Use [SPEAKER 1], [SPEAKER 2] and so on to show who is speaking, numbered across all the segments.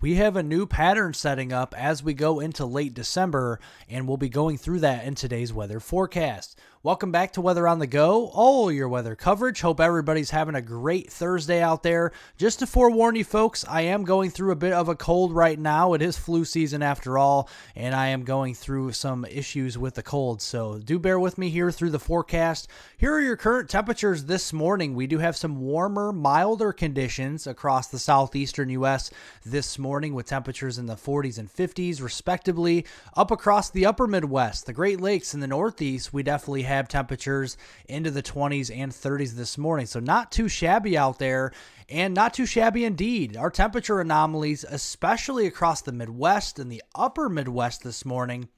[SPEAKER 1] We have a new pattern setting up as we go into late December, and we'll be going through that in today's weather forecast. Welcome back to Weather on the Go, all your weather coverage. Hope everybody's having a great Thursday out there. Just to forewarn you folks, I am going through a bit of a cold right now. It is flu season after all, and I am going through some issues with the cold. So do bear with me here through the forecast. Here are your current temperatures this morning. We do have some warmer, milder conditions across the southeastern U.S. this morning with temperatures in the 40s and 50s respectively. Up across the upper Midwest, the Great Lakes, and the Northeast, we definitely have temperatures into the 20s and 30s this morning. So not too shabby out there, and not too shabby indeed. Our temperature anomalies, especially across the Midwest and the upper Midwest this morning,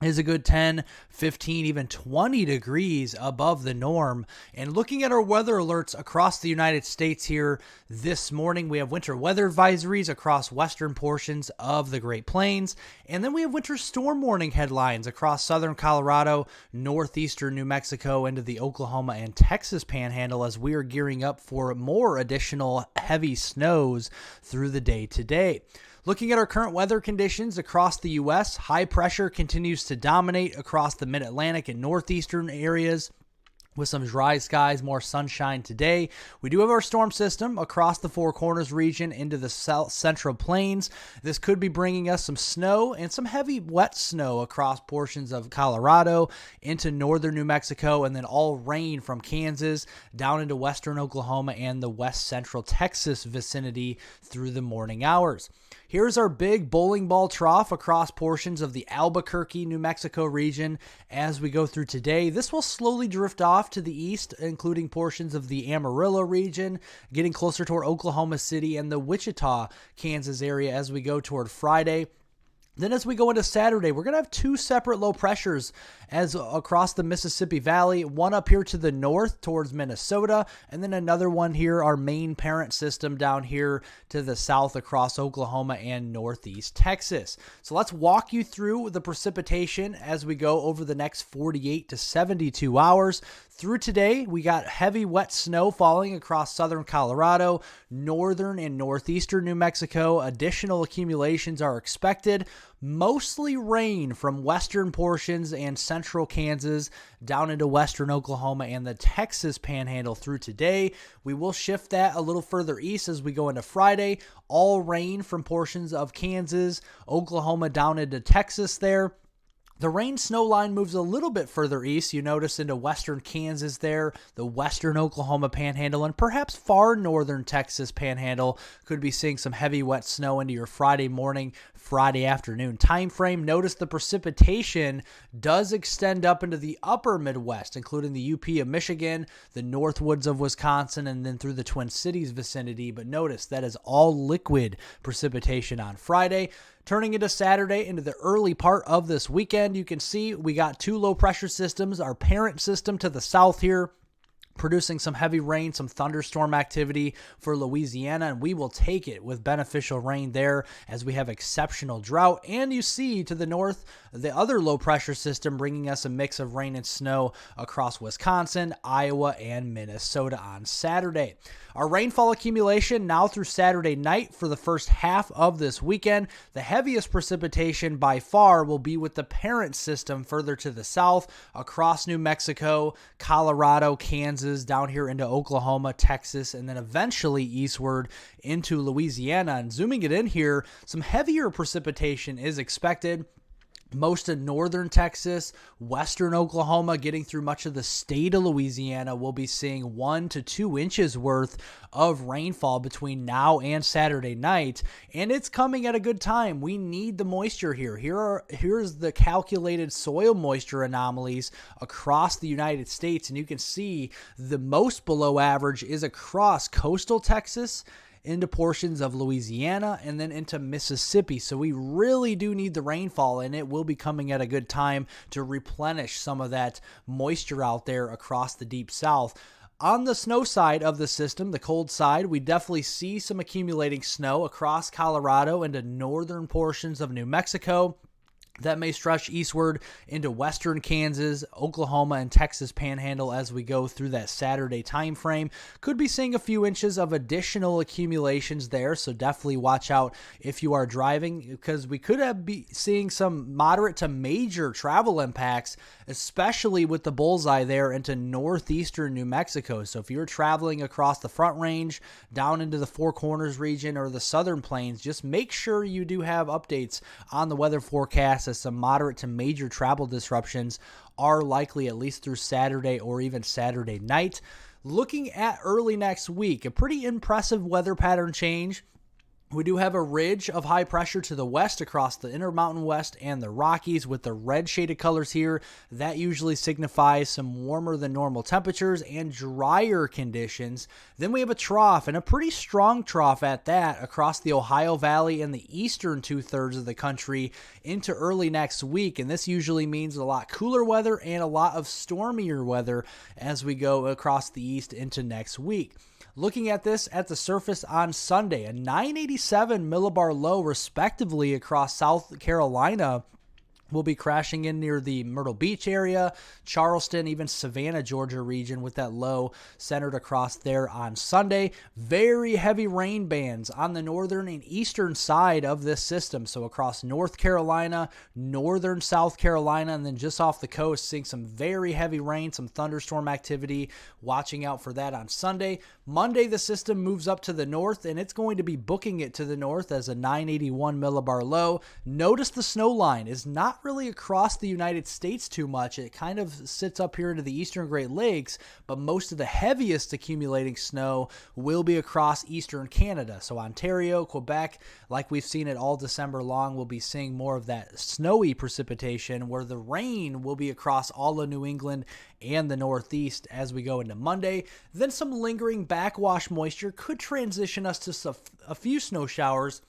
[SPEAKER 1] is a good 10, 15, even 20 degrees above the norm. And looking at our weather alerts across the United States here this morning, we have winter weather advisories across western portions of the Great Plains. And then we have winter storm warning headlines across southern Colorado, northeastern New Mexico, into the Oklahoma and Texas panhandle as we are gearing up for more additional heavy snows through the day today. Looking at our current weather conditions across the U.S., high pressure continues to dominate across the mid-Atlantic and northeastern areas, with some dry skies, more sunshine today. We do have our storm system across the Four Corners region into the south central plains. This could be bringing us some snow and some heavy wet snow across portions of Colorado into northern New Mexico, and then all rain from Kansas down into western Oklahoma and the west central Texas vicinity through the morning hours. Here's our big bowling ball trough across portions of the Albuquerque, New Mexico region as we go through today. This will slowly drift off to the east, including portions of the Amarillo region, getting closer toward Oklahoma City and the Wichita, Kansas area as we go toward Friday. Then as we go into Saturday, we're going to have two separate low pressures as across the Mississippi Valley, one up here to the north towards Minnesota, and then another one here, our main parent system down here to the south across Oklahoma and northeast Texas. So let's walk you through the precipitation as we go over the next 48 to 72 hours. Through today, we got heavy wet snow falling across southern Colorado, northern and northeastern New Mexico. Additional accumulations are expected. Mostly rain from western portions and central Kansas down into western Oklahoma and the Texas panhandle through today. We will shift that a little further east as we go into Friday. All rain from portions of Kansas, Oklahoma down into Texas there. The rain snow line moves a little bit further east. You notice into western Kansas there, the western Oklahoma panhandle, and perhaps far northern Texas panhandle could be seeing some heavy wet snow into your Friday morning, Friday afternoon time frame. Notice the precipitation does extend up into the upper Midwest, including the UP of Michigan, the Northwoods of Wisconsin, and then through the Twin Cities vicinity. But notice that is all liquid precipitation on Friday. Turning into Saturday, into the early part of this weekend, you can see we got two low pressure systems. Our parent system to the south here, producing some heavy rain, some thunderstorm activity for Louisiana, and we will take it with beneficial rain there as we have exceptional drought. And you see to the north, the other low pressure system bringing us a mix of rain and snow across Wisconsin, Iowa, and Minnesota on Saturday. Our rainfall accumulation now through Saturday night for the first half of this weekend. The heaviest precipitation by far will be with the parent system further to the south across New Mexico, Colorado, Kansas, down here into Oklahoma, Texas, and then eventually eastward into Louisiana. And zooming it in here, some heavier precipitation is expected. Most of northern Texas, western Oklahoma, getting through much of the state of Louisiana, will be seeing 1 to 2 inches worth of rainfall between now and Saturday night, and it's coming at a good time. We need the moisture here. Here's the calculated soil moisture anomalies across the United States, and you can see the most below average is across coastal Texas, into portions of Louisiana, and then into Mississippi. So we really do need the rainfall, and it will be coming at a good time to replenish some of that moisture out there across the deep south. On the snow side of the system, the cold side, we definitely see some accumulating snow across Colorado into northern portions of New Mexico. That may stretch eastward into western Kansas, Oklahoma, and Texas Panhandle as we go through that Saturday time frame. Could be seeing a few inches of additional accumulations there, so definitely watch out if you are driving, because we could be seeing some moderate to major travel impacts, especially with the bullseye there into northeastern New Mexico. So if you're traveling across the Front Range, down into the Four Corners region or the Southern Plains, just make sure you do have updates on the weather forecast, as some moderate to major travel disruptions are likely at least through Saturday or even Saturday night. Looking at early next week, a pretty impressive weather pattern change. We do have a ridge of high pressure to the west across the Intermountain West and the Rockies with the red shaded colors here. That usually signifies some warmer than normal temperatures and drier conditions. Then we have a trough, and a pretty strong trough at that, across the Ohio Valley and the eastern two-thirds of the country into early next week. And this usually means a lot cooler weather and a lot of stormier weather as we go across the east into next week. Looking at this at the surface on Sunday, a 987 millibar low respectively across South Carolina will be crashing in near the Myrtle Beach area, Charleston, even Savannah, Georgia region, with that low centered across there on Sunday. Very heavy rain bands on the northern and eastern side of this system. So across North Carolina, northern South Carolina, and then just off the coast, seeing some very heavy rain, some thunderstorm activity. Watching out for that on Sunday. Monday, the system moves up to the north, and it's going to be booking it to the north as a 981 millibar low. Notice the snow line is not really across the United States too much. It kind of sits up here into the eastern Great Lakes, but most of the heaviest accumulating snow will be across eastern Canada. So Ontario, Quebec, like we've seen it all December long, we'll be seeing more of that snowy precipitation, where the rain will be across all of New England and the Northeast as we go into Monday. Then some lingering backwash moisture could transition us to a few snow showers,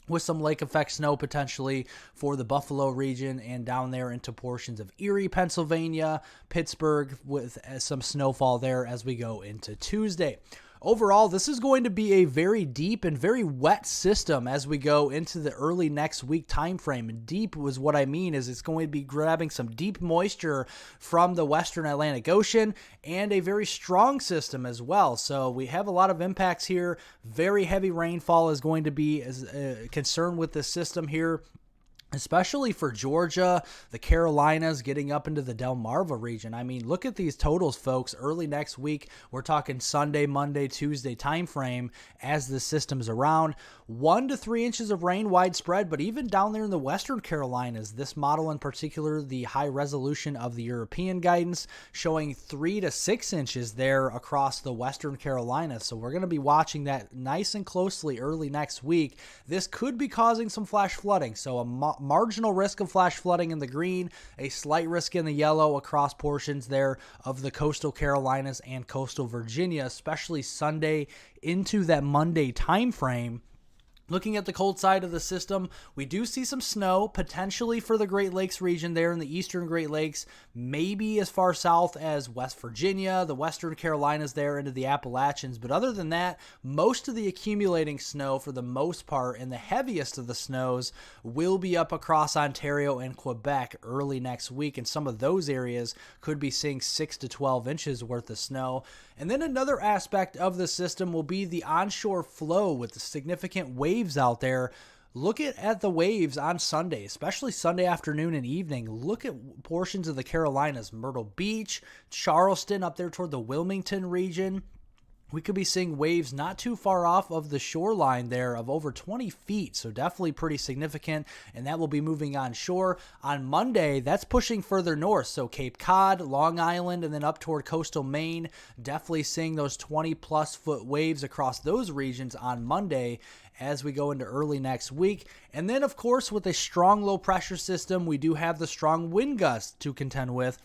[SPEAKER 1] with some lake effect snow potentially for the Buffalo region and down there into portions of Erie, Pennsylvania, Pittsburgh, with some snowfall there as we go into Tuesday. Overall, this is going to be a very deep and very wet system as we go into the early next week time frame. And deep was what I mean is it's going to be grabbing some deep moisture from the western Atlantic Ocean and a very strong system as well. So we have a lot of impacts here. Very heavy rainfall is going to be a concern with this system here, especially for Georgia, the Carolinas, getting up into the Delmarva region. I mean, look at these totals, folks. Early next week, we're talking Sunday, Monday, Tuesday time frame as the system's around. 1 to 3 inches of rain widespread, but even down there in the western Carolinas, this model in particular, the high resolution of the European guidance, showing 3 to 6 inches there across the western Carolinas. So we're going to be watching that nice and closely early next week. This could be causing some flash flooding. So a marginal risk of flash flooding in the green, a slight risk in the yellow across portions there of the coastal Carolinas and coastal Virginia, especially Sunday into that Monday time frame. Looking at the cold side of the system, we do see some snow potentially for the Great Lakes region there in the eastern Great Lakes, maybe as far south as West Virginia, the western Carolinas there into the Appalachians. But other than that, most of the accumulating snow for the most part and the heaviest of the snows will be up across Ontario and Quebec early next week. And some of those areas could be seeing 6 to 12 inches worth of snow. And then another aspect of the system will be the onshore flow with the significant waves out there. Look at the waves on Sunday, especially Sunday afternoon and evening. Look at portions of the Carolinas, Myrtle Beach, Charleston, up there toward the Wilmington region. We could be seeing waves not too far off of the shoreline there of over 20 feet, so definitely pretty significant, and that will be moving on shore. On Monday, that's pushing further north, so Cape Cod, Long Island, and then up toward coastal Maine, definitely seeing those 20-plus foot waves across those regions on Monday as we go into early next week. And then, of course, with a strong low-pressure system, we do have the strong wind gusts to contend with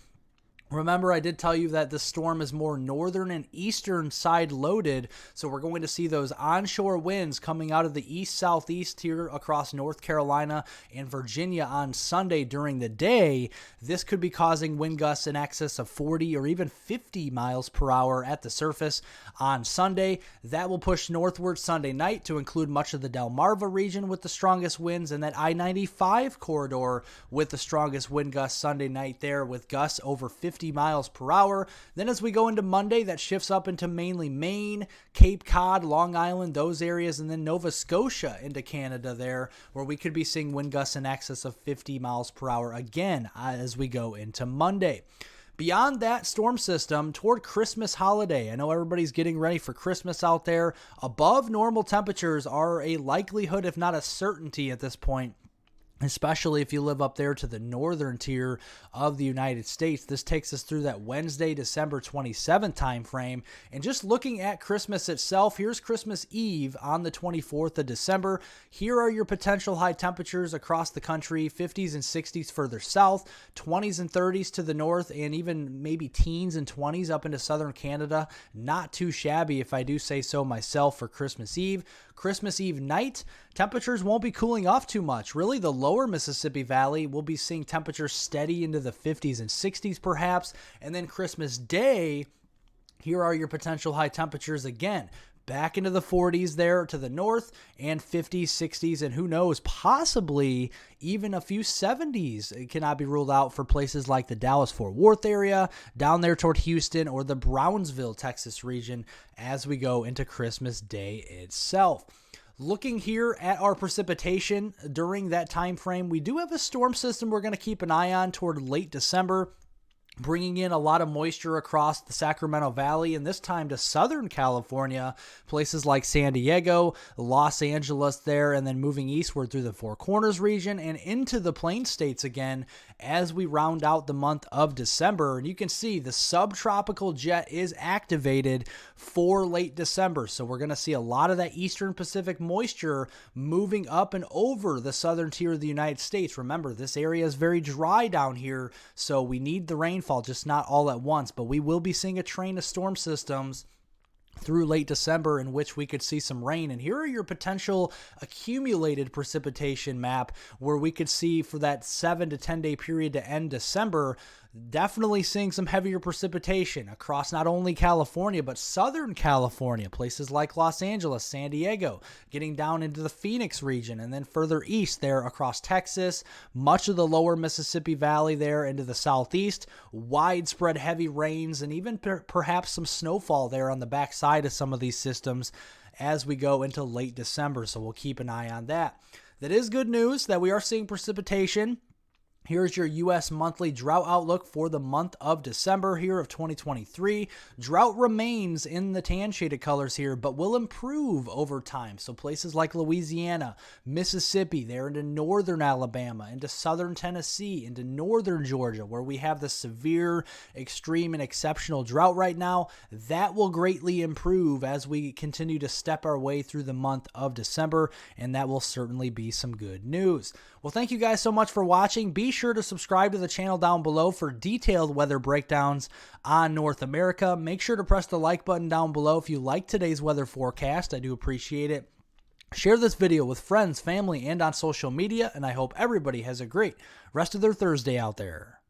[SPEAKER 1] Remember, I did tell you that the storm is more northern and eastern side loaded, so we're going to see those onshore winds coming out of the east-southeast here across North Carolina and Virginia on Sunday during the day. This could be causing wind gusts in excess of 40 or even 50 miles per hour at the surface on Sunday. That will push northward Sunday night to include much of the Delmarva region with the strongest winds, and that I-95 corridor with the strongest wind gusts Sunday night there, with gusts over 50 miles per hour. Then as we go into Monday, that shifts up into mainly Maine, Cape Cod, Long Island, those areas, and then Nova Scotia into Canada there, where we could be seeing wind gusts in excess of 50 miles per hour again as we go into Monday. Beyond that storm system, toward Christmas holiday, I know everybody's getting ready for Christmas out there. Above normal temperatures are a likelihood, if not a certainty at this point, especially if you live up there to the northern tier of the United States. This takes us through that Wednesday, December 27th time frame. And just looking at Christmas itself, here's Christmas Eve on the 24th of December. Here are your potential high temperatures across the country: 50s and 60s further south, 20s and 30s to the north, and even maybe teens and 20s up into southern Canada. Not too shabby, if I do say so myself, for Christmas Eve. Christmas Eve night, temperatures won't be cooling off too much. Really, the lower Mississippi Valley will be seeing temperatures steady into the 50s and 60s perhaps. And then Christmas Day, here are your potential high temperatures again. Back into the 40s there to the north, and 50s, 60s, and who knows, possibly even a few 70s. It cannot be ruled out for places like the Dallas-Fort Worth area, down there toward Houston, or the Brownsville, Texas region as we go into Christmas Day itself. Looking here at our precipitation during that time frame, we do have a storm system we're going to keep an eye on toward late December, bringing in a lot of moisture across the Sacramento Valley, and this time to Southern California, places like San Diego, Los Angeles there, and then moving eastward through the Four Corners region and into the Plain States again as we round out the month of December. And you can see the subtropical jet is activated for late December, so we're going to see a lot of that eastern Pacific moisture moving up and over the southern tier of the United States. Remember, this area is very dry down here, so we need the rain, just not all at once, but we will be seeing a train of storm systems through late December in which we could see some rain. And here are your potential accumulated precipitation map, where we could see for that 7 to 10 day period to end December, definitely seeing some heavier precipitation across not only California, but Southern California, places like Los Angeles, San Diego, getting down into the Phoenix region, and then further east there across Texas, much of the lower Mississippi Valley there into the southeast, widespread heavy rains, and even perhaps some snowfall there on the backside of some of these systems as we go into late December. So we'll keep an eye on that. That is good news that we are seeing precipitation. Here's your U.S. monthly drought outlook for the month of December here of 2023. Drought remains in the tan shaded colors here, but will improve over time. So places like Louisiana, Mississippi, there into northern Alabama, into southern Tennessee, into northern Georgia, where we have the severe, extreme, and exceptional drought right now, that will greatly improve as we continue to step our way through the month of December, and that will certainly be some good news. Well, thank you guys so much for watching. Be sure to subscribe to the channel down below for detailed weather breakdowns on North America. Make sure to press the like button down below if you like today's weather forecast. I do appreciate it. Share this video with friends, family, and on social media, and I hope everybody has a great rest of their Thursday out there.